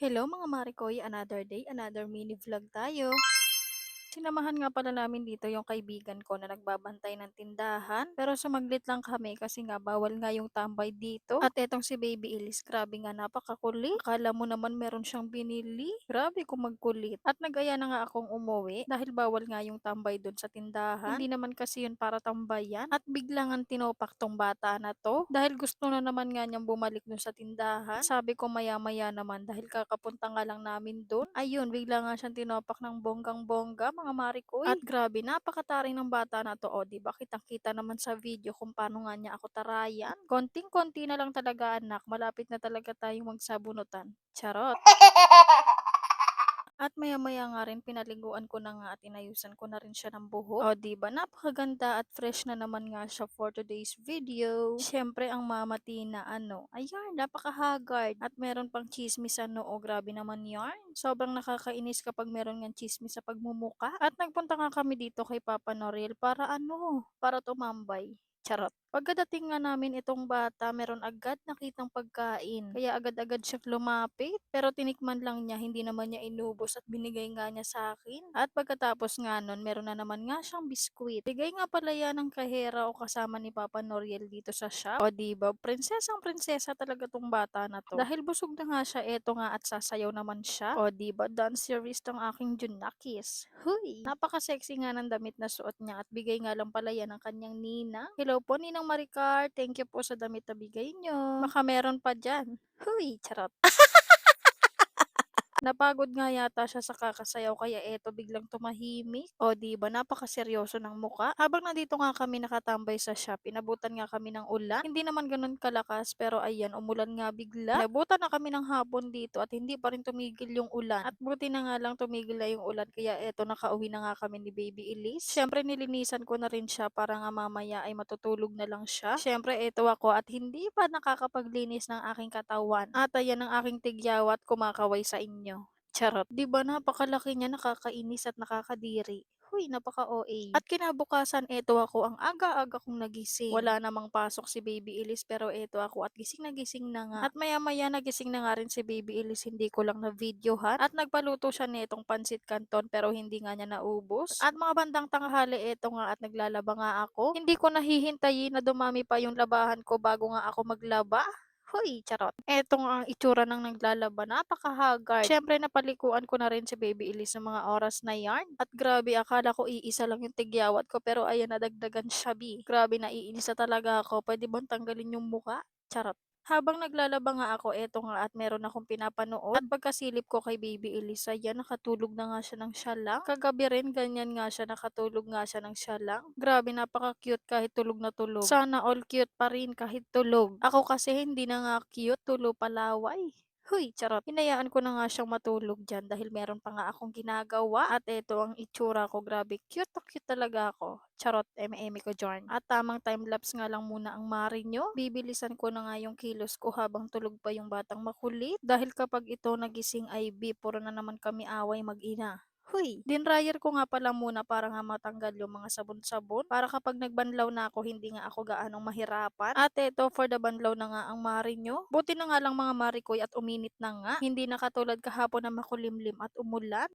Hello mga Marikoy, another day, another mini vlog tayo. Sinamahan nga pala namin dito yung kaibigan ko na nagbabantay ng tindahan. Pero sumaglit lang kami kasi nga bawal nga yung tambay dito. At etong si Baby Elise, grabe nga napakakulit. Akala mo naman meron siyang binili. Grabe kung magkulit. At nagaya na nga akong umuwi dahil bawal nga yung tambay doon sa tindahan. Hindi naman kasi yun para tambayan. At biglang ang tinopak tong bata na to. Dahil gusto na naman nga niyang bumalik doon sa tindahan. Sabi ko maya-maya naman dahil kakapunta nga lang namin doon. Ayun, bigla nga siyang tinopak ng bonggang-bongga mga marikoy. At grabe, napakataring ng bata na to. O, di ba? Kitang-kita naman sa video kung paano nga niya ako tarayan. Konting-konti na lang talaga anak. Malapit na talaga tayong magsabunutan. Charot. At maya-maya nga rin pinaliguan ko na nga at inayusan ko na rin siya ng buhok. O, di ba? Napakaganda at fresh na naman nga siya for today's video. Siyempre, ang mama Tina, ayan, napakahagard. At meron pang chismis o grabe naman yarn. Sobrang nakakainis kapag meron nga chismis sa pagmumuka. At nagpunta nga kami dito kay Papa Norel para para tumambay. Charot. Pagkadating nga namin itong bata, meron agad nakitang pagkain. Kaya agad-agad siyang lumapit. Pero tinikman lang niya, hindi naman niya inubos at binigay nga niya sa akin. At pagkatapos nga nun, meron na naman nga siyang biskwit. Bigay nga pala yan ng kahera o kasama ni Papa Noriel dito sa shop. O diba, prinsesang prinsesa talaga tong bata na to. Dahil busog na nga siya, eto nga at sasayaw naman siya. O diba, dance series ng aking Junakis. Huy! Napaka-sexy nga ng damit na suot niya at bigay nga lang pala yan ng kanyang ninang. Hello po, Ninang Maricar. Thank you po sa damit na bigay nyo. Baka meron pa dyan. Huy! Charot. Napagod nga yata siya sa kakasayaw kaya eto biglang tumahimik. O di ba napakaseryoso ng muka. Habang nandito nga kami nakatambay sa shop, inabutan nga kami ng ulan. Hindi naman ganun kalakas pero ayan, umulan nga bigla. Inabutan na kami ng hapon dito at hindi pa rin tumigil yung ulan. At buti na nga lang tumigil na yung ulan kaya eto nakauwi na nga kami ni Baby Elise. Siyempre nilinisan ko na rin siya para nga mamaya ay matutulog na lang siya. Siyempre eto ako at hindi pa nakakapaglinis ng aking katawan. At ayan ang aking tigyawat kumakaway sa inyo. Charot. 'Di ba napakalaki niya, nakakainis at nakakadiri. Huy, napaka-OA. At kinabukasan eto ako, ang aga-aga kong nagising. Wala namang pasok si Baby Elise pero eto ako at gising na gising na nga. At maya-maya nagising na nga rin si Baby Elise, hindi ko lang na-videohan. At nagpaluto siya nitong pansit canton pero hindi nga niya naubos. At mga bandang tanghali eto nga at naglalaba nga ako. Hindi ko nahihintayin na dumami pa yung labahan ko bago nga ako maglaba. Hoy, charot. Eto nga ang itsura ng naglalaba, napakahagard. Siyempre napalikuan ko na rin si Baby Elise ng mga oras na yarn. At grabe, akala ko iisa lang yung tigyawat ko pero ayan nadagdagan siya Grabe, naiinis na talaga ako. Pwede bang tanggalin yung muka? Charot. Habang naglalaba nga ako, eto nga at meron akong pinapanood. At pagkasilip ko kay Baby Elisa, yan nakatulog na nga siya ng siya lang. Kagabi rin, ganyan nga siya, nakatulog nga siya ng siya lang. Grabe, napaka-cute kahit tulog na tulog. Sana all cute pa rin kahit tulog. Ako kasi hindi na nga cute, tulo palaway. Huy, charot. Hinayaan ko na nga siyang matulog dyan dahil meron pa nga akong ginagawa. At eto ang itsura ko, grabe, cute na cute talaga ako. Charot, eme-eme ko dyan. At tamang time-lapse nga lang muna ang mari nyo. Bibilisan ko na nga yung kilos ko habang tulog pa yung batang makulit. Dahil kapag ito nagising ay puro na naman kami away mag-ina. Huy, dinryer ko nga pala muna para nga matanggal yung mga sabon-sabon. Para kapag nagbanlaw na ako, hindi nga ako gaanong mahirapan. At eto, for the banlaw na nga ang mari nyo. Buti na nga lang mga marikoy at uminit na nga. Hindi na katulad kahapon na makulimlim at umulan.